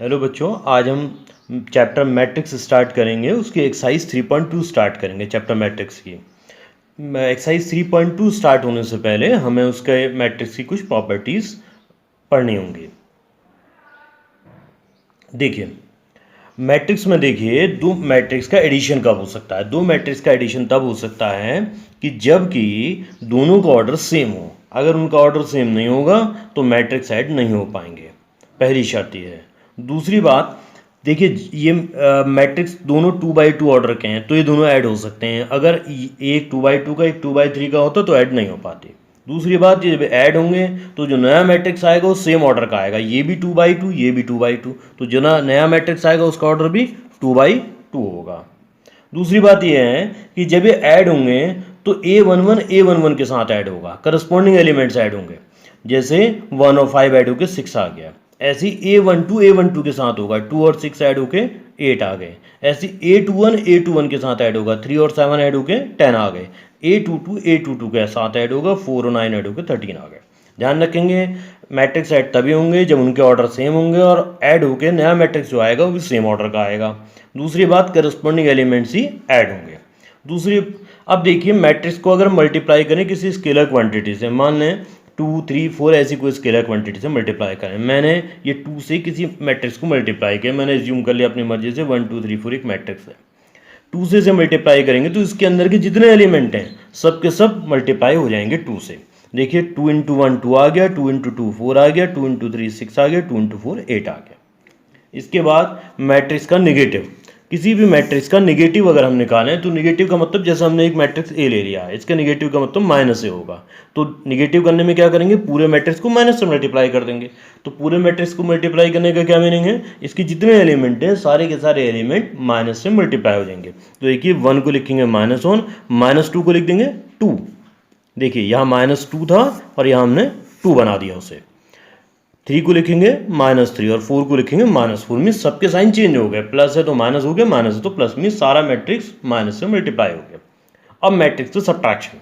Hello बच्चों, आज हम चैप्टर मैट्रिक्स स्टार्ट करेंगे। उसकी एक्सरसाइज 3.2 स्टार्ट करेंगे चैप्टर मैट्रिक्स की। एक्सरसाइज 3.2 स्टार्ट होने से पहले हमें उसके मैट्रिक्स की कुछ प्रॉपर्टीज़ पढ़नी होंगी। देखिए, मैट्रिक्स में देखिए दो मैट्रिक्स का एडिशन कब हो सकता है। दो मैट्रिक्स का एडिशन तब हो सकता है कि जबकि दोनों का ऑर्डर सेम हो। अगर उनका ऑर्डर सेम नहीं होगा तो मैट्रिक्स ऐड नहीं हो पाएंगे। पहली शर्त ये है। दूसरी बात, देखिए ये मैट्रिक्स दोनों 2x2 ऑर्डर के हैं तो ये दोनों ऐड हो सकते हैं। अगर एक 2x2 का एक 2x3 का होता तो ऐड नहीं हो पाते। दूसरी बात, ये जब ऐड होंगे तो जो नया मैट्रिक्स आएगा वो सेम ऑर्डर का आएगा। ये भी 2x2, ये भी 2x2, तो जो नया मैट्रिक्स आएगा उसका ऑर्डर भी 2x2 होगा। दूसरी बात ये है कि जब ये ऐड होंगे तो A11 के साथ ऐड होगा, करस्पॉन्डिंग एलिमेंट्स ऐड होंगे। जैसे 1 और 5 ऐड होके 6 आ गया, ऐसी A12 के साथ होगा, 2 और 6 ऐड होके 8 आ गए। ऐसी A21 के साथ ऐड होगा, 3 और 7 ऐड होके 10 आ गए। A22 के साथ ऐड होगा, 4 और 9 ऐड होके 13 आ गए। ध्यान रखेंगे, मैट्रिक्स ऐड तभी होंगे जब उनके ऑर्डर सेम होंगे और ऐड होके नया मैट्रिक्स जो आएगा वो भी सेम ऑर्डर का आएगा। दूसरी बात, करस्पॉन्डिंग एलिमेंट्स ही ऐड होंगे। दूसरी, अब देखिए मैट्रिक्स को अगर मल्टीप्लाई करें किसी स्केलर क्वांटिटी से, मान लें 2, 3, 4 ऐसी कोई स्केलर क्वांटिटी से मल्टीप्लाई करें। मैंने ये 2 से किसी मैट्रिक्स को मल्टीप्लाई किया, मैंने एज्यूम कर लिया अपनी मर्जी से 1, 2, 3, 4 एक मैट्रिक्स है। 2 से मल्टीप्लाई करेंगे तो इसके अंदर के जितने एलिमेंट हैं सब के सब मल्टीप्लाई हो जाएंगे 2 से। देखिए 2 × 1 2 आ गया, 2 × 2 4 आ गया, 2 × 3 6 आ गया, 2 × 4 8 आ गया। इसके बाद मैट्रिक्स का निगेटिव, किसी भी मैट्रिक्स का निगेटिव अगर हम निकालें तो निगेटिव का मतलब, जैसे हमने एक मैट्रिक्स ए ले लिया है, इसका निगेटिव का मतलब माइनस ए होगा। तो निगेटिव करने में क्या करेंगे, पूरे मैट्रिक्स को माइनस से मल्टीप्लाई कर देंगे। तो पूरे मैट्रिक्स को मल्टीप्लाई करने का क्या मीनिंग है, इसके जितने एलिमेंट हैं सारे के सारे एलिमेंट माइनस से मल्टीप्लाई हो जाएंगे। तो देखिए 1 को लिखेंगे -1, -2 को लिख देंगे 2। देखिए यहाँ -2 था और यहाँ हमने 2 बना दिया उसे। 3 को लिखेंगे -3 और 4 को लिखेंगे -4। मीन सबके साइन चेंज हो गए, प्लस है तो माइनस हो गया, माइनस है तो प्लस। मीन सारा मैट्रिक्स माइनस से मल्टीप्लाई हो गया। अब मैट्रिक्स तो सब्ट्रैक्शन,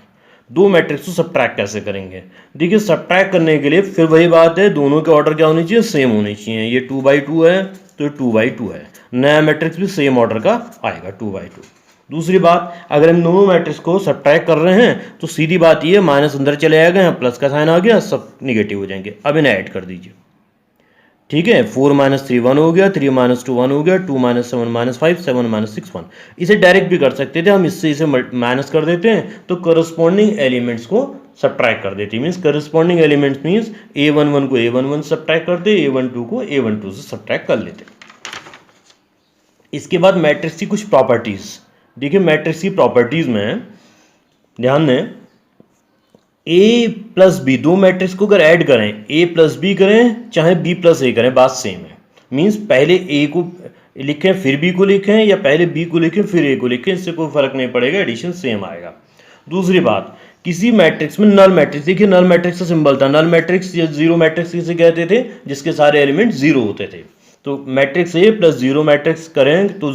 दो मैट्रिक्स को सब्ट्रैक्ट कैसे करेंगे। देखिए सब्ट्रैक्ट करने के लिए फिर वही बात है, दोनों के ऑर्डर क्या होनी चाहिए, सेम होनी चाहिए। ये 2x2 है तो 2x2 है, नया मैट्रिक्स भी सेम ऑर्डर का आएगा 2x2। दूसरी बात, अगर हम दोनों मैट्रिक्स को सब्ट्रैक्ट कर रहे हैं तो सीधी बात ये, माइनस अंदर चले आएगा, यहाँ प्लस का साइन आ गया, सब निगेटिव हो जाएंगे। अब इन्हें ऐड कर दीजिए। ठीक है, 4 - 3 1 हो गया, 3 - 2 1 हो गया, 2 - 7 -5, 7 - 6 1। इसे डायरेक्ट भी कर सकते थे हम, इससे इसे माइनस कर देते हैं तो करस्पॉन्डिंग एलिमेंट्स को सब्ट्रैक्ट कर देते हैं। Means corresponding elements means A11 को A11 सब्ट्रैक्ट करते, A12 को A12 से सब्ट्रैक्ट कर लेते। इसके बाद मैट्रिक्स की कुछ प्रॉपर्टीज। देखिए मैट्रिक्स की प्रॉपर्टीज में ध्यान दें, A+B, दो मैट्रिक्स को अगर ऐड करें, A+B करें चाहे B+A करें, बात सेम है। मीन्स पहले A को लिखें फिर B को लिखें या पहले B को लिखें फिर A को लिखें, इससे कोई फर्क नहीं पड़ेगा, एडिशन सेम आएगा। दूसरी बात, किसी मैट्रिक्स में नल मैट्रिक्स, देखिए नल मैट्रिक्स का सिंबल था, नल मैट्रिक्स या जीरो मैट्रिक्स किसे कहते थे, जिसके सारे एलिमेंट जीरो होते थे। तो मैट्रिक्स A + 0 मैट्रिक्स करें तो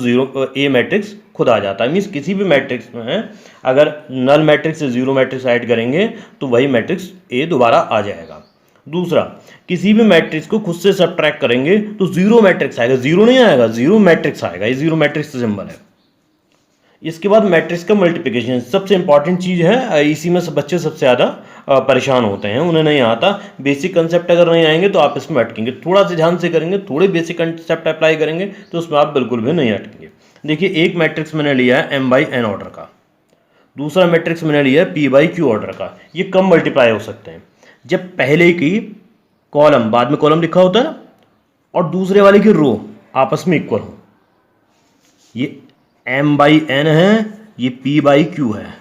A मैट्रिक्स खुद आ जाता है। मीन्स किसी भी मैट्रिक्स में अगर नल मैट्रिक्स से जीरो मैट्रिक्स ऐड करेंगे तो वही मैट्रिक्स A दोबारा आ जाएगा। दूसरा, किसी भी मैट्रिक्स को खुद से सब्ट्रैक्ट करेंगे तो जीरो मैट्रिक्स आएगा, जीरो नहीं आएगा, जीरो मैट्रिक्स आएगा। ये जीरो मैट्रिक्स का सिंबल है। इसके बाद मैट्रिक्स का मल्टीप्लिकेशन सबसे इंपॉर्टेंट चीज़ है, इसी में सब बच्चे सबसे ज़्यादा परेशान होते हैं, उन्हें नहीं आता। बेसिक कंसेप्ट अगर नहीं आएंगे तो आप इसमें अटकेंगे, थोड़ा सा ध्यान से करेंगे, थोड़े बेसिक कंसेप्ट अप्लाई करेंगे तो उसमें आप बिल्कुल भी नहीं अटकेंगे। देखिए एक मैट्रिक्स मैंने लिया है m/n ऑर्डर का, दूसरा मैट्रिक्स मैंने लिया है p/q ऑर्डर का। ये कम मल्टीप्लाई हो सकते हैं जब पहले की कॉलम, बाद में कॉलम लिखा होता है ना, और दूसरे वाले की रो आपस में इक्वल हो। ये m/n है, ये p/q है।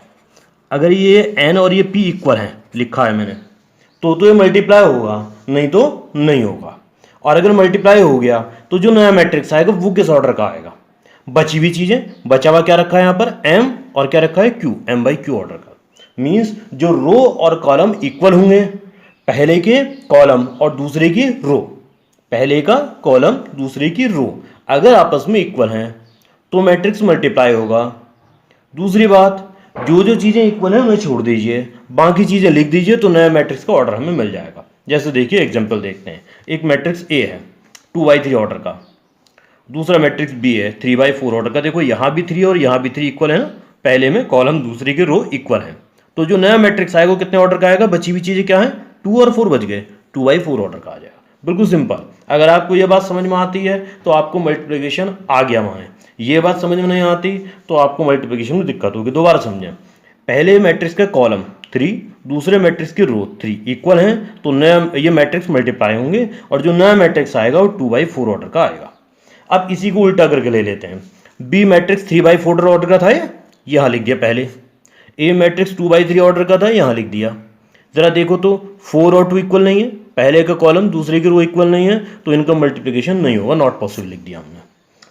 अगर ये n और ये p इक्वल है, लिखा है मैंने, तो ये मल्टीप्लाई होगा, नहीं तो नहीं होगा। और अगर मल्टीप्लाई हो गया तो जो नया मैट्रिक्स आएगा वो किस ऑर्डर का आएगा। बची हुई चीजें, बचा हुआ क्या रखा है यहाँ पर, m और क्या रखा है q, m/q ऑर्डर का। मीन्स जो रो और कॉलम इक्वल होंगे, पहले के कॉलम और दूसरे की रो, पहले का कॉलम दूसरे की रो अगर आपस में इक्वल हैं तो मैट्रिक्स मल्टीप्लाई होगा। दूसरी बात, जो जो चीज़ें इक्वल हैं उन्हें छोड़ दीजिए, बाकी चीज़ें लिख दीजिए तो नया मैट्रिक्स का ऑर्डर हमें मिल जाएगा। जैसे देखिए एग्जांपल देखते हैं, एक मैट्रिक्स A है 2x3 ऑर्डर का, दूसरा मैट्रिक्स बी है 3/4 ऑर्डर का, देखो यहाँ भी 3 और यहाँ भी 3 इक्वल है ना, पहले में कॉलम दूसरे के रो इक्वल है, तो जो नया मैट्रिक्स आएगा वो कितने ऑर्डर का आएगा, बची हुई चीज़ें क्या है 2 और 4 बच गए, 2/4 ऑर्डर का आ जाएगा। बिल्कुल सिंपल। अगर आपको ये बात समझ में आती है तो आपको मल्टीप्लिकेशन आ गया वहाँ है, ये बात समझ में नहीं आती तो आपको मल्टीप्लिकेशन में दिक्कत होगी। दोबारा समझें, पहले मैट्रिक्स का कॉलम 3, दूसरे मैट्रिक्स की रो 3 इक्वल हैं, तो नया ये मैट्रिक्स मल्टीप्लाई होंगे और जो नया मैट्रिक्स आएगा वो 2/4 ऑर्डर का आएगा। अब इसी को उल्टा करके ले लेते हैं, बी मैट्रिक्स 3/4 ऑर्डर का था, यहाँ लिख दिया पहले, ए मैट्रिक्स 2/3 ऑर्डर का था, यहाँ लिख दिया। जरा देखो तो 4 और 2 इक्वल नहीं है, पहले का कॉलम दूसरे की रो इक्वल नहीं है, तो इनका मल्टीप्लिकेशन नहीं होगा, नॉट पॉसिबल लिख दिया हमने।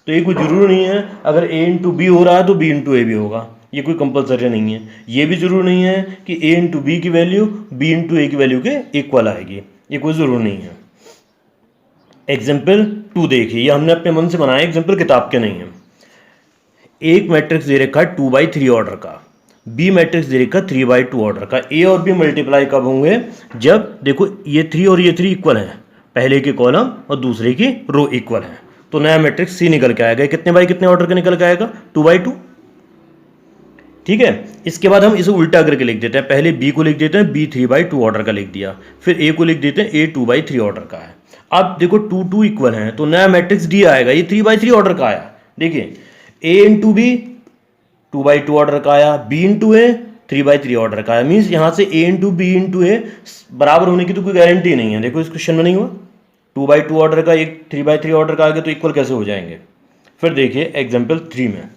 तो ये कोई जरूरी नहीं है अगर ए इंटू बी हो रहा है तो बी इंटू ए भी होगा, ये कोई कंपलसरी नहीं है। ये भी जरूरी नहीं है कि ए इंटू बी की वैल्यू बी इंटू ए की वैल्यू के इक्वल आएगी, ये कोई जरूरी नहीं है। एग्जाम्पल 2 देखिए, ये हमने अपने मन से बनाया, एग्जाम्पल किताब के नहीं है। एक मैट्रिक्स दे रखा है 2/3 ऑर्डर का, बी मैट्रिक्स दे रखा 3/2 ऑर्डर का। ए और बी मल्टीप्लाई कब होंगे, जब देखो ये 3 और ये 3 इक्वल हैं, पहले के कॉलम और दूसरे की रो इक्वल है, तो नया मैट्रिक्स सी निकल के आएगा। कितने बाई कितने ऑर्डर का निकल के आएगा, 2/2। ठीक है, इसके बाद हम इसे उल्टा करके लिख देते हैं, पहले बी को लिख देते हैं, बी 3/2 ऑर्डर का लिख दिया, फिर ए को लिख देते हैं, ए 2/3 ऑर्डर का है। अब देखो 2 इक्वल हैं, तो नया मैट्रिक्स डी आएगा, ये 3/3 ऑर्डर का आया। देखिए ए इंटू बी 2/2 ऑर्डर का आया, बी इंटू ए 3/3 ऑर्डर का आया। मीन्स यहाँ से ए इंटू बी इंटू ए बराबर होने की तो कोई गारंटी नहीं है। देखो इस क्वेश्चन में नहीं हुआ, 2/2 ऑर्डर का एक 3/3 ऑर्डर का आ गया, तो इक्वल कैसे हो जाएंगे। फिर देखिए एग्जाम्पल 3 में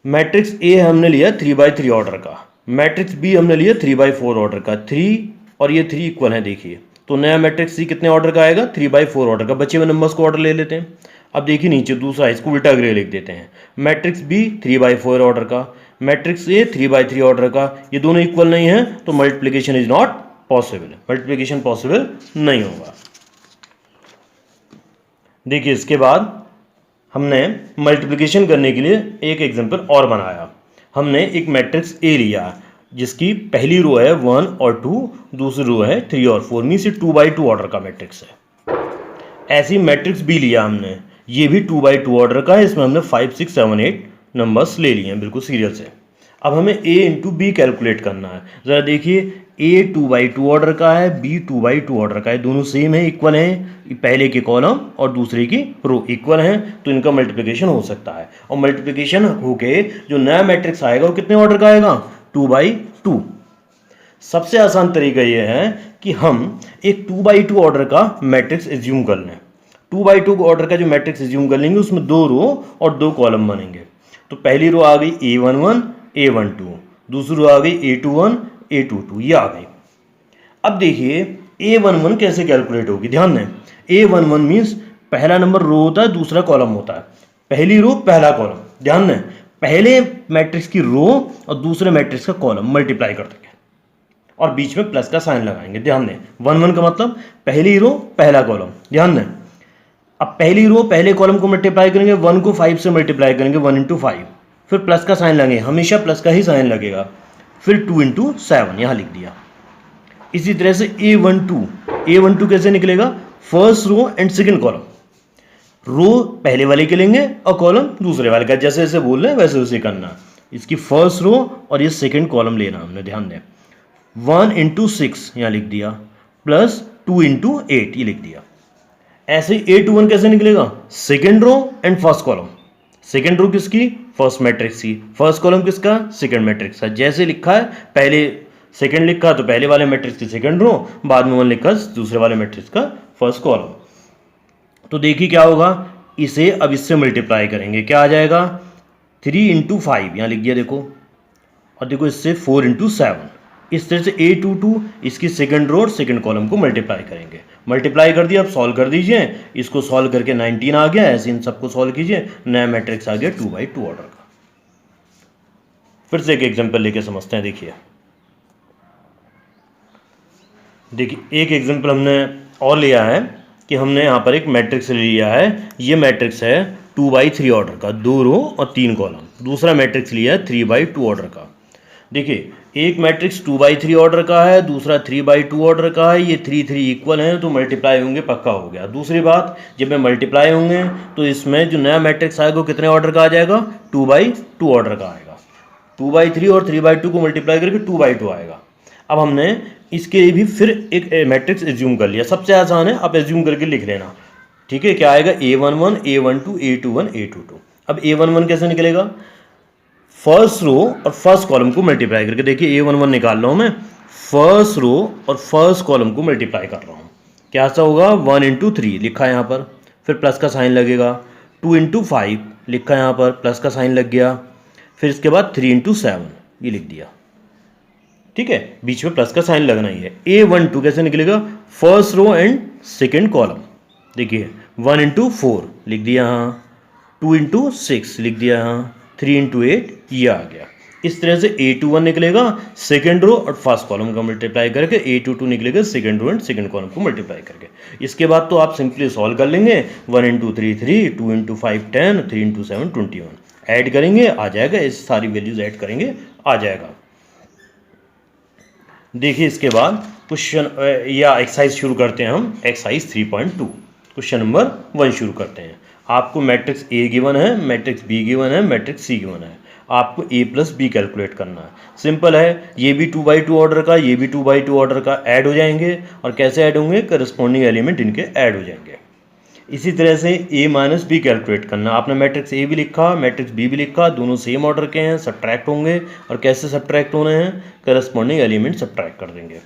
मैट्रिक्स ए हमने लिया 3/3 ऑर्डर का, मैट्रिक्स बी हमने लिया 3/4 ऑर्डर का, 3 और ये 3 इक्वल है। देखिए तो नया मैट्रिक्स सी कितने ऑर्डर का आएगा, 3/4 ऑर्डर का। बचे हुए नंबर्स को ऑर्डर ले लेते हैं। अब देखिए नीचे दूसरा, इसको उल्टा करके लिख देते हैं, मैट्रिक्स बी 3/4 ऑर्डर का, मैट्रिक्स ए 3/3 ऑर्डर का, ये दोनों इक्वल नहीं है तो multiplication is not possible, multiplication possible नहीं होगा। देखिए इसके बाद हमने मल्टीप्लिकेशन करने के लिए एक एग्जांपल और बनाया। हमने एक मैट्रिक्स ए लिया जिसकी पहली रो है 1 और 2, दूसरी रो है 3 और 4, मीन से 2/2 ऑर्डर का मैट्रिक्स है। ऐसी मैट्रिक्स बी लिया हमने, ये भी 2/2 ऑर्डर का है, इसमें हमने 5, 6, 7, 8 नंबर्स ले लिए हैं बिल्कुल सीरियल से। अब हमें ए इंटू बी कैलकुलेट करना है। ज़रा देखिए ए 2/2 ऑर्डर का है, बी 2/2 ऑर्डर का है, दोनों सेम है, इक्वल हैं, पहले के कॉलम और दूसरे की रो इक्वल हैं, तो इनका मल्टीप्लिकेशन हो सकता है। और मल्टीप्लिकेशन होके जो नया मैट्रिक्स आएगा वो कितने ऑर्डर का आएगा, 2/2। सबसे आसान तरीका यह है कि हम एक 2/2 ऑर्डर का मैट्रिक्स एज्यूम कर लें। 2/2 ऑर्डर का जो मैट्रिक्स एज्यूम कर लेंगे उसमें 2 रो और 2 कॉलम बनेंगे। तो पहली रो आ गई A11 A12, दूसरी रो आ गई A21 A22, ये आ गई। अब देखिए A11 कैसे कैलकुलेट होगी, ध्यान दें। A11 मीन्स पहला नंबर रो होता है, दूसरा कॉलम होता है, पहली रो पहला कॉलम। ध्यान दें, पहले मैट्रिक्स की रो और दूसरे मैट्रिक्स का कॉलम मल्टीप्लाई कर देंगे और बीच में प्लस का साइन लगाएंगे। ध्यान दें 1 का मतलब पहली रो पहला कॉलम। ध्यान दें, अब पहली रो पहले कॉलम को मल्टीप्लाई करेंगे, 1 को 5 से मल्टीप्लाई करेंगे, 1 × 5, फिर प्लस का साइन लगेगा, हमेशा प्लस का ही साइन लगेगा, फिर 2 × 7 यहाँ लिख दिया। इसी तरह से A12 कैसे निकलेगा, first row and second column, row पहले वाले के लेंगे और कॉलम दूसरे वाले का, जैसे जैसे बोल रहे हैं वैसे वैसे करना। इसकी फर्स्ट रो और ये सेकंड कॉलम लेना हमने। ध्यान दें 1 × 6 यहाँ लिख दिया, प्लस 2 × 8 ये लिख दिया। ऐसे A21 कैसे निकलेगा, second row and first column, second row किसकी, फर्स्ट मैट्रिक्स की, फर्स्ट कॉलम किसका, सेकेंड मैट्रिक्स का। जैसे लिखा है, पहले सेकेंड लिखा तो पहले वाले मैट्रिक्स की सेकेंड रो, बाद में 1 लिखा दूसरे वाले मैट्रिक्स का फर्स्ट कॉलम। तो देखिए क्या होगा, इसे अब इससे मल्टीप्लाई करेंगे, क्या आ जाएगा 3 × 5 यहाँ लिख दिया देखो, और देखो इससे 4 × 7। इस तरह से A22 इसकी सेकंड रो और सेकंड कॉलम को मल्टीप्लाई करेंगे। मल्टीप्लाई कर दिया, अब सॉल्व कर दीजिए, इसको सॉल्व करके 19 आ गया, ऐसे इन सबको सॉल्व कीजिए, नया मैट्रिक्स आ गया 2/2 ऑर्डर का। फिर से एक एग्जांपल लेके समझते हैं। देखिए एक एग्जांपल हमने और लिया है कि हमने यहाँ पर एक मैट्रिक्स लिया है, ये मैट्रिक्स है 2/3 ऑर्डर का, 2 रो और 3 कॉलम। दूसरा मैट्रिक्स लिया है 3/2 ऑर्डर का। देखिए एक मैट्रिक्स 2/3 ऑर्डर का है, दूसरा 3/2 ऑर्डर का है, ये 3 इक्वल हैं तो मल्टीप्लाई होंगे, पक्का हो गया। दूसरी बात, जब मैं मल्टीप्लाई होंगे तो इसमें जो नया मैट्रिक्स आएगा वो कितने ऑर्डर का आ जाएगा, 2/2 ऑर्डर का आएगा। 2/3 और 3/2 को मल्टीप्लाई करके 2/2 आएगा। अब हमने इसके लिए भी फिर एक मैट्रिक्स एज्यूम कर लिया, सबसे आसान है, आप एज्यूम करके लिख लेना, ठीक है। क्या आएगा, A11 A12 A21 A22। अब A11 कैसे निकलेगा, फर्स्ट रो और फर्स्ट कॉलम को मल्टीप्लाई करके, देखिए A11 निकाल रहा हूँ मैं, फर्स्ट रो और फर्स्ट कॉलम को मल्टीप्लाई कर रहा हूँ। क्या सा होगा, 1 × 3 लिखा है यहाँ पर, फिर प्लस का साइन लगेगा, 2 × 5 लिखा है यहाँ पर, प्लस का साइन लग गया, फिर इसके बाद 3 × 7 ये लिख दिया, ठीक है, बीच में प्लस का साइन लगना ही है। A12 कैसे निकलेगा, first row and second column, देखिए 1 × 4 लिख दिया यहाँ, 2 × 6 लिख दिया यहाँ, 3 × 8 ये आ गया। इस तरह से A21 निकलेगा सेकेंड रो और फर्स्ट कॉलम का मल्टीप्लाई करके, A22 निकलेगा second row and second column को मल्टीप्लाई करके। इसके बाद तो आप सिंपली सॉल्व कर लेंगे, 1 × 3 3, 2 × 5 10, 3 × 7 21, ऐड करेंगे आ जाएगा, इस सारी वैल्यूज ऐड करेंगे आ जाएगा। देखिए इसके बाद क्वेश्चन या एक्सरसाइज शुरू करते हैं हम, एक्सरसाइज 3.2 क्वेश्चन नंबर 1 शुरू करते हैं। आपको मैट्रिक्स A गिवन है, मैट्रिक्स B गिवन है, मैट्रिक्स C गिवन है, आपको A + B कैलकुलेट करना है। सिंपल है, ये भी 2/2 ऑर्डर का, ये भी 2/2 ऑर्डर का, ऐड हो जाएंगे, और कैसे ऐड होंगे, करस्पॉन्डिंग एलिमेंट इनके ऐड हो जाएंगे। इसी तरह से A - B कैलकुलेट करना, आपने मैट्रिक्स A भी लिखा, मैट्रिक्स B भी लिखा, दोनों सेम ऑर्डर के हैं, सब्ट्रैक्ट होंगे, और कैसे सब्ट्रैक्ट होने हैं, करस्पॉन्डिंग एलिमेंट सब्ट्रैक्ट कर देंगे।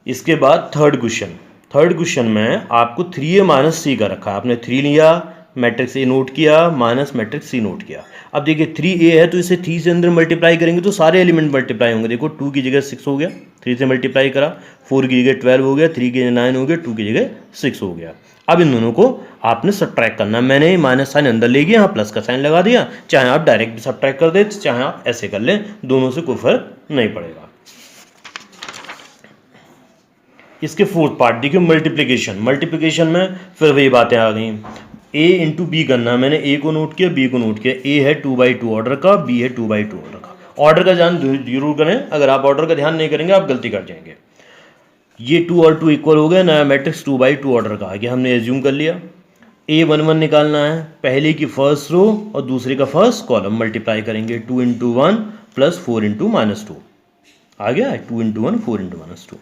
इसके बाद थर्ड क्वेश्चन में आपको 3A - C का रखा है, आपने 3 लिया, मैट्रिक्स A नोट किया, माइनस मैट्रिक्स C नोट किया। अब देखिए 3A है तो इसे 3 से अंदर मल्टीप्लाई करेंगे तो सारे एलिमेंट मल्टीप्लाई होंगे। देखो 2 की जगह 6 हो गया, 3 से मल्टीप्लाई करा, 4 की जगह 12 हो गया, 3 की जगह 9 हो गया, 2 की जगह 6 हो गया। अब इन दोनों को आपने सब्ट्रैक्ट करना है। मैंने माइनस साइन अंदर ले गया, यहाँ प्लस का साइन लगा दिया, चाहे आप डायरेक्ट भी सब्ट्रैक्ट कर दे, चाहे आप ऐसे कर लें, दोनों से कोई फर्क नहीं पड़ेगा। इसके फोर्थ पार्ट देखिए, मल्टीप्लिकेशन में फिर वही बातें आ गई। A × B करना, मैंने A को नोट किया, B को नोट किया। A है 2/2 ऑर्डर का, B है 2/2 ऑर्डर का। ऑर्डर का ध्यान जरूर करें, अगर आप ऑर्डर का ध्यान नहीं करेंगे आप गलती कर जाएंगे। ये 2 और 2 इक्वल हो गए, नया मैट्रिक्स 2/2 ऑर्डर का आ गया, हमने एज्यूम कर लिया। A11 निकालना है, पहले की फर्स्ट रो और दूसरे का फर्स्ट कॉलम मल्टीप्लाई करेंगे, 2 × 1 + 4 × -2 आ गया, 2 × 1 4 × -2।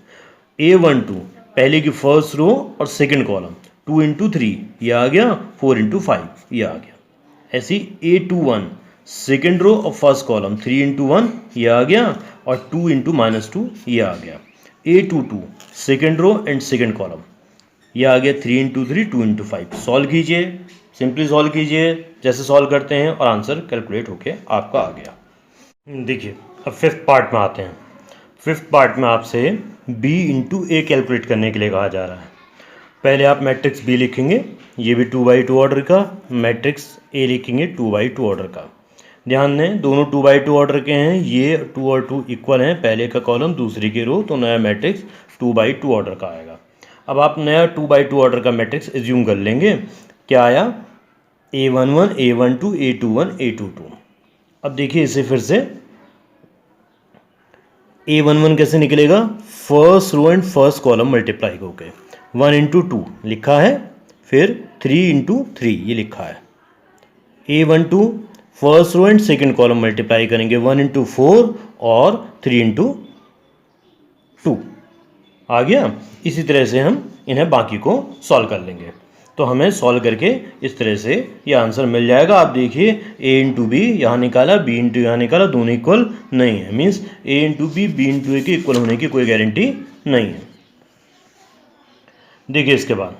A12 पहले की फर्स्ट रो और सेकंड कॉलम, 2 × 3 ये आ गया, 4 × 5 ये आ गया। ऐसी A21 सेकंड रो और फर्स्ट कॉलम, 3 × 1 ये आ गया, और 2 × -2 ये आ गया। A22 second row and second column, ये आ गया 3 × 3 2 × 5। सॉल्व कीजिए, सिंपली सॉल्व कीजिए, जैसे सॉल्व करते हैं और आंसर कैलकुलेट होके आपका आ गया। देखिए अब फिफ्थ पार्ट में आते हैं। फिफ्थ पार्ट में आपसे B × A कैलकुलेट करने के लिए कहा जा रहा है। पहले आप मैट्रिक्स B लिखेंगे, ये भी 2/2 ऑर्डर का, मैट्रिक्स A लिखेंगे 2/2 ऑर्डर का। ध्यान दें दोनों 2/2 ऑर्डर के हैं, ये 2 और 2 इक्वल हैं, पहले का कॉलम दूसरी की रो, तो नया मैट्रिक्स 2/2 ऑर्डर का आएगा। अब आप नया 2/2 ऑर्डर का मैट्रिक्स एज्यूम कर लेंगे। क्या आया, A11 A12 A21 A22। अब देखिए इसे फिर से, A11 कैसे निकलेगा, first row and first column multiply होके, 1 × 2 लिखा है, फिर 3 × 3 ये लिखा है। A12 first row and second column multiply करेंगे, 1 × 4 और 3 × 2 आ गया। इसी तरह से हम इन्हें बाकी को सॉल्व कर लेंगे, तो हमें सॉल्व करके इस तरह से ये आंसर मिल जाएगा। आप देखिए A × B यहाँ निकाला, B × यहाँ निकाला, दोनों इक्वल नहीं है, means A × B B × A के इक्वल होने की कोई गारंटी नहीं है। देखिए इसके बाद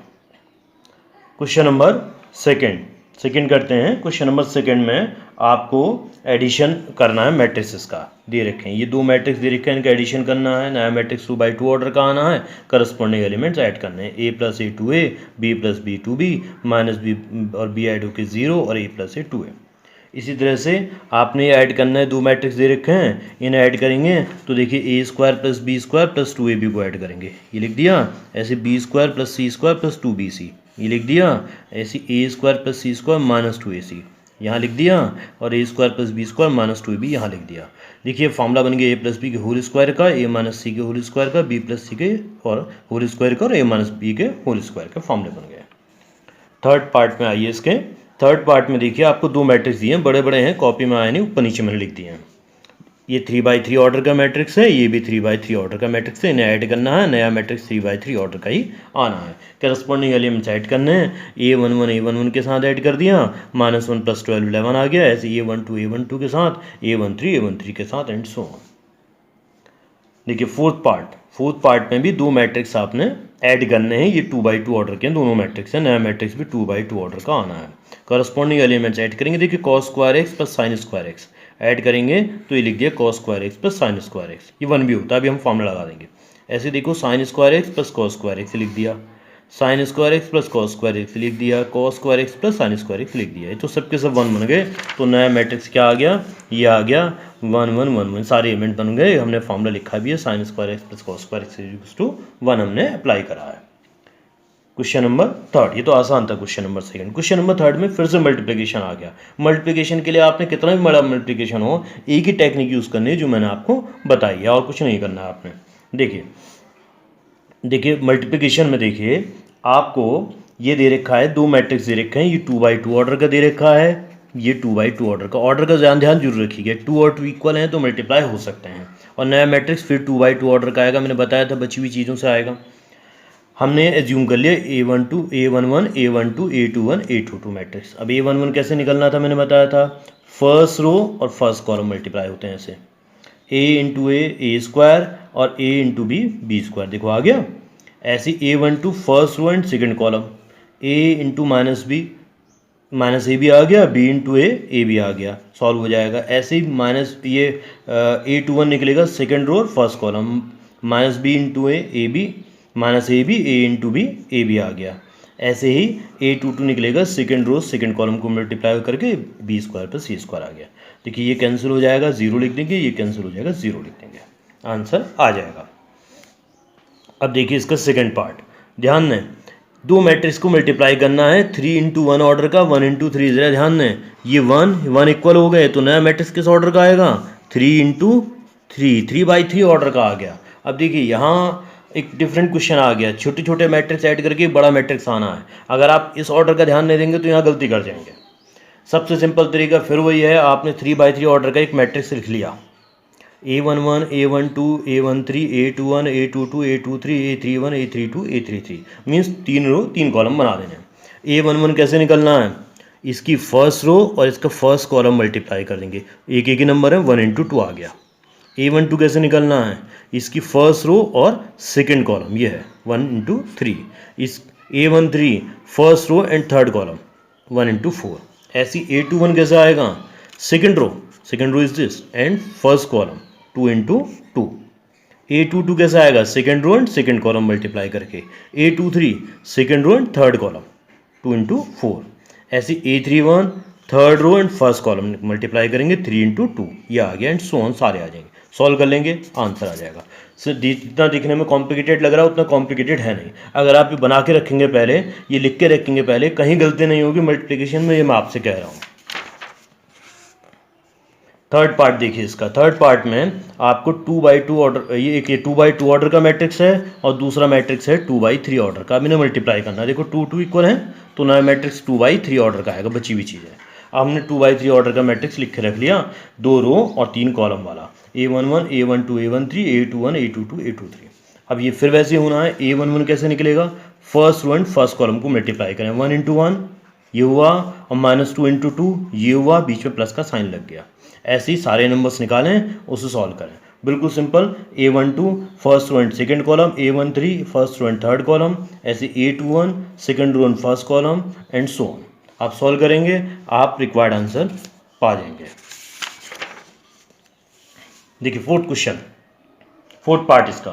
क्वेश्चन नंबर सेकंड करते हैं। क्वेश्चन नंबर सेकंड में आपको एडिशन करना है मैट्रिक्स का, दे रखे हैं ये 2 मैट्रिक्स दे रखे हैं, इनका एडिशन करना है, नया मैट्रिक्स 2/2 ऑर्डर का आना है, करस्पॉन्डिंग एलिमेंट्स ऐड करने हैं, A + A 2A, B + B 2B, -B और B ऐड होकर 0 और A + A 2A। इसी तरह से आपने ये ऐड करना है, 2 मैट्रिक्स दे रखे हैं, इन्हें ऐड करेंगे तो देखिए A² + B² + 2AB को ऐड करेंगे, ये लिख दिया। ऐसे B² + C² + 2BC ये लिख दिया। ऐसे A² + C² - 2AC यहाँ लिख दिया, और a square plus b square minus 2ab यहाँ लिख दिया। देखिए फॉर्मूला बन गया ए प्लस बी के होल स्क्वायर का, ए माइनस सी के होल स्क्वायर का, बी प्लस सी के और होल स्क्वायर का, और ए माइनस बी के होल स्क्वायर के फॉर्मूले बन गए। थर्ड पार्ट में आइए इसके। थर्ड पार्ट में देखिए आपको दो मैट्रिक्स दिए हैं, बड़े बड़े हैं, कॉपी में आए नहीं, ऊपर नीचे मैंने लिख दिए हैं। ये 3/3 ऑर्डर का मैट्रिक्स है, ये भी 3/3 ऑर्डर का मैट्रिक्स है, इन्हें ऐड करना है, नया मैट्रिक्स 3/3 ऑर्डर का ही आना है। करस्पॉन्डिंग एलिमेंट्स ऐड करने हैं, A11 के साथ ऐड कर दिया, -1 + 12 11 आ गया, ऐसे A12 के साथ, A13 के साथ, एंड सो ऑन। देखिए फोर्थ पार्ट में भी दो मैट्रिक्स आपने ऐड करने हैं, ये 2/2 ऑर्डर के दोनों मैट्रिक्स हैं, नया मैट्रिक्स भी 2/2 ऑर्डर का आना है। करस्पॉन्डिंग एलिमेंट्स ऐड करेंगे, देखिए cos² + sin² ऐड करेंगे तो ये लिख दिया cos² + sin², ये 1 भी होता है, अभी हम फॉर्मूला लगा देंगे। ऐसे देखो sin² + cos² लिख दिया, sin² + cos² लिख दिया, cos² + sin² लिख दिया, ये तो सबके सब 1 बन गए। तो नया मैट्रिक्स क्या आ गया, ये आ गया 1 1 1 1, सारे एलिमेंट बन गए। हमने फॉर्मूला लिखा भी है, sin² + cos² 1 हमने अप्लाई करा है। क्वेश्चन नंबर थर्ड, ये तो आसान था। Question number second, question number third में फिर से मल्टीप्लिकेशन आ गया। मल्टीप्लिकेशन के लिए आपने कितना भी बड़ा मल्टीप्लिकेशन हो, एक ही टेक्निक यूज़ करनी है जो मैंने आपको बताई है, और कुछ नहीं करना है आपने। देखिए मल्टीप्लिकेशन में देखिए आपको ये दे रखा है, दो मैट्रिक्स दे रखे हैं, ये 2/2 ऑर्डर का दे रखा है, ये 2/2 ऑर्डर का ध्यान जरूर रखिएगा। 2 और 2 इक्वल हैं तो मल्टीप्लाई हो सकते हैं, और नया मैट्रिक्स फिर 2/2 ऑर्डर का आएगा, मैंने बताया था बची हुई चीज़ों से आएगा। हमने एज्यूम कर लिया A11 A11 A12 A21 A22 matrix. अब A11 कैसे निकलना था, मैंने बताया था, फर्स्ट रो और फर्स्ट कॉलम मल्टीप्लाई होते हैं ऐसे, A × A² और A × B B², देखो आ गया। ऐसे A12 first row and second column, A × -B -AB आ गया, B × A AB आ गया, सॉल्व हो जाएगा। ऐसे ही A21 निकलेगा सेकंड रो और first column, -B × A AB -AB A × B AB आ गया। ऐसे ही A22 निकलेगा सेकंड रो सेकंड कॉलम को मल्टीप्लाई करके B² + C² आ गया। देखिए ये कैंसिल हो जाएगा, 0 लिख देंगे, ये कैंसिल हो जाएगा, 0 लिख देंगे, आंसर आ जाएगा। अब देखिए इसका सेकंड पार्ट, ध्यान दें, दो मैट्रिक्स को मल्टीप्लाई करना है, 3 × 1 ऑर्डर का, 1 × 3, जरा ध्यान दें, ये 1 इक्वल हो गए, तो नया मैट्रिक्स किस ऑर्डर का आएगा, 3 × 3, 3/3 ऑर्डर का आ गया। अब देखिए यहाँ एक डिफरेंट क्वेश्चन आ गया, छोटे छोटे मैट्रिक्स ऐड करके बड़ा मैट्रिक्स आना है। अगर आप इस ऑर्डर का ध्यान नहीं देंगे तो यहाँ गलती कर जाएंगे। सबसे सिंपल तरीका फिर वही है, आपने 3/3 ऑर्डर का एक मैट्रिक्स लिख लिया, A11 A12 A13 A21 A22 A23 A31 A32 A33, means 3 रो 3 कॉलम बना देने हैं। A11 कैसे निकलना है, इसकी फर्स्ट रो और इसका फर्स्ट कॉलम मल्टीप्लाई कर देंगे, एक ही नंबर है, 1 × 2 आ गया। A12 कैसे निकलना है, इसकी फर्स्ट रो और सेकंड कॉलम, ये है 1 × 3, इस A13 first row and third column 1 × 4। ऐसी A21 कैसे आएगा, second row is this and first column 2 × 2। A22 कैसे आएगा, second row and second column multiply करके, A23 second row and third column 2 × 4। ऐसी A31 third row and first column multiply करेंगे 3 × 2, ये आ गया, एंड सो ऑन, सारे आ जाएंगे, सॉल्व कर लेंगे, आंसर आ जाएगा। जितना दिखने में कॉम्प्लिकेटेड लग रहा है उतना कॉम्प्लिकेटेड है नहीं। अगर आप ये बना के रखेंगे पहले, ये लिख के रखेंगे पहले, कहीं गलती नहीं होगी मल्टीप्लिकेशन में, ये मैं आपसे कह रहा हूँ। थर्ड पार्ट देखिए इसका, थर्ड पार्ट में आपको 2/2 ऑर्डर, ये एक 2/2 ऑर्डर का मैट्रिक्स है और दूसरा मैट्रिक्स है 2/3 ऑर्डर का। अब इन्हें मल्टीप्लाई करना है, देखो 2 इक्वल है तो नया मैट्रिक्स 2/3 ऑर्डर का आएगा, बची हुई चीज़ है। अब हमने 2/3 ऑर्डर का मैट्रिक्स लिख के रख लिया, 2 रो और 3 कॉलम वाला, A11 A12 A13 A21 A22 A23। अब ये फिर वैसे होना है, A11 कैसे निकलेगा, first row and first column को मल्टीप्लाई करें, 1 × 1 ये हुआ, और -2 × 2 ये हुआ, बीच में प्लस का साइन लग गया। ऐसे ही सारे नंबर्स निकालें, उसे सॉल्व करें, बिल्कुल simple. A12 first row and second column, A13 first row and third column, ऐसे A21 second row and first column, and so on. आप सॉल्व करेंगे, आप रिक्वायर्ड आंसर पा जाएंगे। देखिए फोर्थ क्वेश्चन, फोर्थ पार्ट इसका,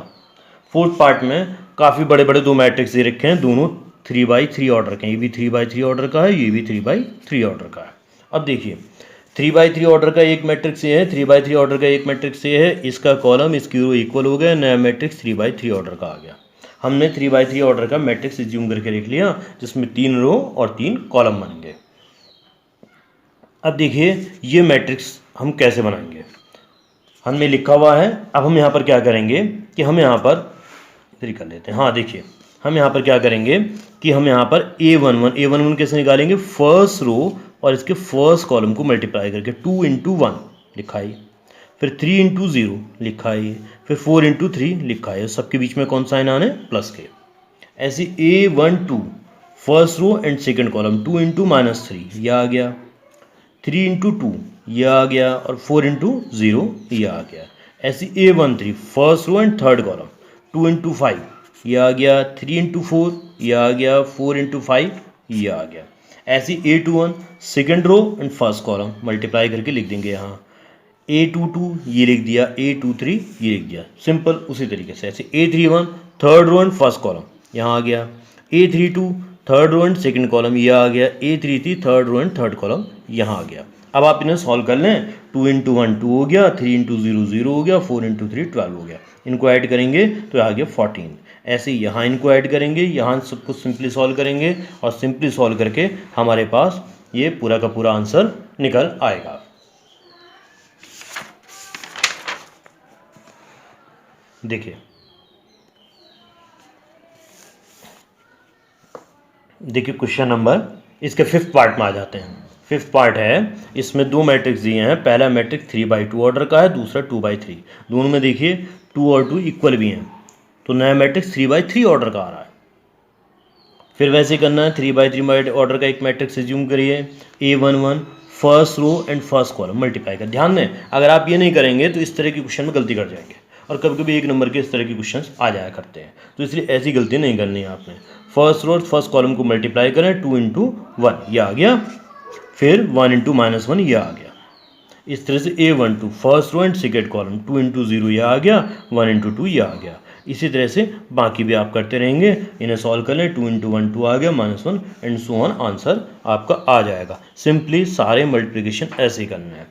फोर्थ पार्ट में काफ़ी बड़े बड़े दो मैट्रिक्स दे रखे हैं, दोनों 3/3 ऑर्डर के हैं, ये भी 3/3 ऑर्डर का है, ये भी 3/3 ऑर्डर का है। अब देखिए 3/3 ऑर्डर का एक मैट्रिक्स ये है, 3/3 ऑर्डर का एक मैट्रिक्स ये है, इसका कॉलम इसकी रो इक्वल हो गया, नया मैट्रिक्स 3/3 ऑर्डर का आ गया। हमने 3/3 ऑर्डर का मैट्रिक्स एज्यूम करके लिख लिया, जिसमें 3 रो और 3 कॉलम बनेंगे। अब देखिए ये मैट्रिक्स हम कैसे बनाएंगे, हमने लिखा हुआ है। अब हम यहाँ पर क्या करेंगे कि हम यहाँ पर इधर ही कर लेते हैं। हाँ देखिए हम यहाँ पर क्या करेंगे कि हम यहाँ पर A11 कैसे निकालेंगे, फर्स्ट रो और इसके फर्स्ट कॉलम को मल्टीप्लाई करके 2 इंटू 1 लिखा है, फिर 3 इंटू 0 लिखा है, फिर 4 इंटू 3 लिखा है, सबके बीच में कौन साइन आने प्लस के। ऐसे A12 first row and second column 2 into -3 यह आ गया, 3 इंटू 2 यह आ गया और 4 इंटू 0 यह आ गया। ऐसे A13 first row and third column 2 into 5 यह आ गया, 3 इंटू 4 यह आ गया, 4 इंटू 5 यह आ गया। ऐसे A21 second row and first column multiply करके लिख देंगे यहाँ, A22 ये लिख दिया, A23 ये लिख दिया, सिंपल। उसी तरीके से ऐसे A31 third row and first column यहाँ आ गया, A32 third row and second column यह आ गया, A33 third row and third column यहाँ आ गया। अब आप इन्हें सॉल्व कर लें, 2 इंटू 1 2 हो गया, 3 इंटू 0 0 हो गया, 4 इंटू 3 12 हो गया। इनको ऐड करेंगे तो आ गया 14। ऐसे यहाँ इनको ऐड करेंगे, यहाँ सब कुछ सिंपली सॉल्व करेंगे और सिंपली सॉल्व करके हमारे पास ये पूरा का पूरा आंसर निकल आएगा। देखिए क्वेश्चन नंबर इसके 5th पार्ट में आ जाते हैं। 5th पार्ट है, इसमें दो मैट्रिक्स दिए हैं, पहला मैट्रिक्स 3/2 ऑर्डर का है, दूसरा 2/3। दोनों में देखिए 2 और 2 इक्वल भी हैं, तो नया मैट्रिक्स 3/3 ऑर्डर का आ रहा है। फिर वैसे करना है, 3/3 ऑर्डर का एक मैट्रिक्स एज्यूम करिए, A11 first row and first column multiply कर। ध्यान दें, अगर आप ये नहीं करेंगे तो इस तरह की क्वेश्चन में गलती कर जाएंगे, और कभी कभी 1 नंबर के इस तरह के क्वेश्चन आ जाया करते हैं, तो इसलिए ऐसी गलती नहीं करनी है आपने। फर्स्ट रो फर्स्ट कॉलम को मल्टीप्लाई करें, 2 इंटू 1 यह आ गया, फिर 1 इंटू -1 यह आ गया। इस तरह से A12 first row and second column 2 into 0 यह आ गया, 1 इंटू 2 यह आ गया। इसी तरह से बाकी भी आप करते रहेंगे, इन्हें सॉल्व कर लें, 2 इंटू 1 2 आ गया, -1 एंड सो ऑन, आंसर आपका आ जाएगा। सिंपली सारे मल्टीप्लिकेशन ऐसे ही करना है,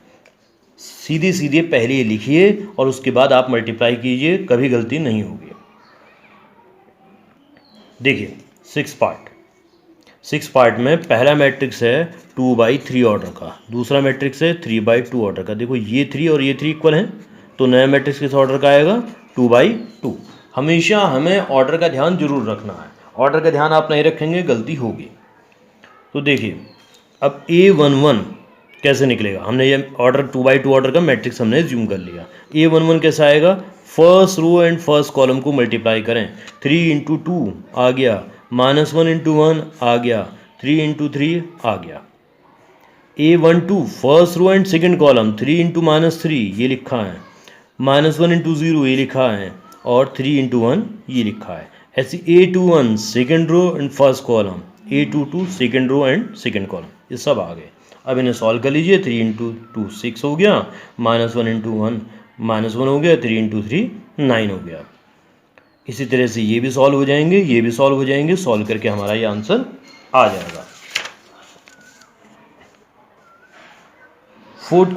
सीधे सीधे पहले लिखिए और उसके बाद आप मल्टीप्लाई कीजिए, कभी गलती नहीं होगी। देखिए 6 पार्ट में पहला मैट्रिक्स है 2/3 ऑर्डर का, दूसरा मैट्रिक्स है 3/2 ऑर्डर का। देखो ये 3 और ये 3 इक्वल हैं, तो नया मैट्रिक्स किस ऑर्डर का आएगा, 2/2। हमेशा हमें ऑर्डर का ध्यान जरूर रखना है, ऑर्डर का ध्यान आप नहीं रखेंगे गलती होगी। तो देखिए अब A11 कैसे निकलेगा, हमने ये ऑर्डर 2/2 ऑर्डर का मैट्रिक्स हमने ज्यूम कर लिया। A11 कैसा आएगा, first row and first column को मल्टीप्लाई करें, 3 इंटू 2 आ गया, -1 इंटू 1 आ गया, 3 इंटू 3 आ गया। A12 first row and second column 3 into -3 ये लिखा है, -1 इंटू 0 ये लिखा है, और 3 इंटू 1 ये लिखा है। ऐसे A21 second row and first column, A22 second row and second column, ये सब आ गए। अब इन्हें सॉल्व कर लीजिए, 3 इंटू 2 6 हो गया, -1 इंटू 1 -1 हो गया, 3 इंटू 3 9 हो गया। इसी तरह से ये भी सॉल्व हो जाएंगे, ये भी सॉल्व हो जाएंगे, सॉल्व करके हमारा ये आंसर आ जाएगा। 4th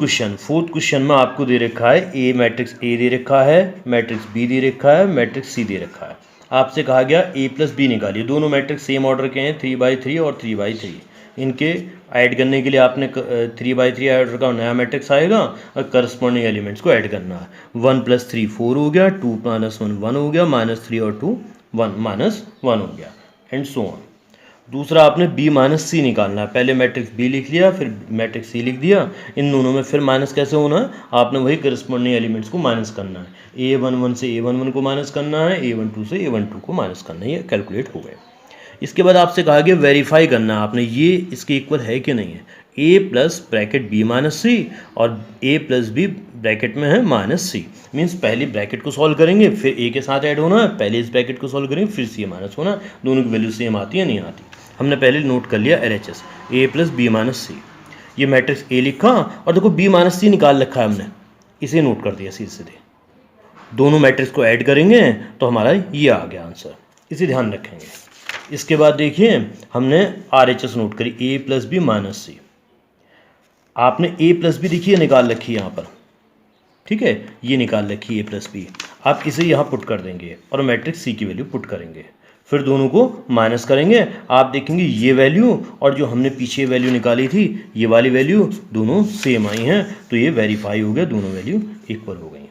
क्वेश्चन में आपको दे रखा है मैट्रिक्स A दे रखा है, मैट्रिक्स B दे रखा है, मैट्रिक्स C दे रखा है। आपसे कहा गया A + B निकालिए। दोनों मैट्रिक्स सेम ऑर्डर के हैं, 3/3 और 3/3। इनके ऐड करने के लिए आपने 3/3 ऑर्डर का नया मैट्रिक्स आएगा और करस्पॉन्डिंग एलिमेंट्स को ऐड करना है। 1 + 3 4 हो गया, 2 - 1 1 हो गया, -3 और 2 1 -1 हो गया, एंड सो ऑन। दूसरा आपने B - C निकालना है। पहले मैट्रिक्स B लिख लिया, फिर मैट्रिक्स C लिख दिया। इन दोनों में फिर माइनस कैसे होना है, आपने वही करस्पॉन्डिंग एलिमेंट्स को माइनस करना है। A11 से A11 को माइनस करना है, A12 से A12 को माइनस करना है। ये कैलकुलेट हो गए। इसके बाद आपसे कहा गया वेरीफाई करना है आपने, ये इसके इक्वल है कि नहीं है। A plus bracket B - C और A + B ब्रैकेट में है -C। मीन्स पहले ब्रैकेट को सॉल्व करेंगे, फिर A के साथ ऐड होना है, पहले इस ब्रैकेट को सॉल्व करेंगे, फिर C माइनस होना। दोनों की वैल्यू सेम आती है नहीं आती, हमने पहले नोट कर लिया LHS, A + B - C। ये मैट्रिक्स A लिखा और देखो B - C निकाल रखा है हमने, इसे नोट कर दिया सीधे। दोनों मैट्रिक्स को ऐड करेंगे तो हमारा ये आ गया आंसर, इसे ध्यान रखेंगे। इसके बाद देखिए हमने RHS नोट करी, A + B - C। आपने A + B देखिए निकाल रखी है यहाँ पर, ठीक है, ये निकाल रखी A + B। आप इसे यहाँ पुट कर देंगे और मैट्रिक्स C की वैल्यू पुट करेंगे। फिर दोनों को माइनस करेंगे, आप देखेंगे ये वैल्यू और जो हमने पीछे वैल्यू निकाली थी ये वाली वैल्यू दोनों सेम आई हैं, तो ये वेरीफाई हो गया, दोनों वैल्यू इक्वल हो गई।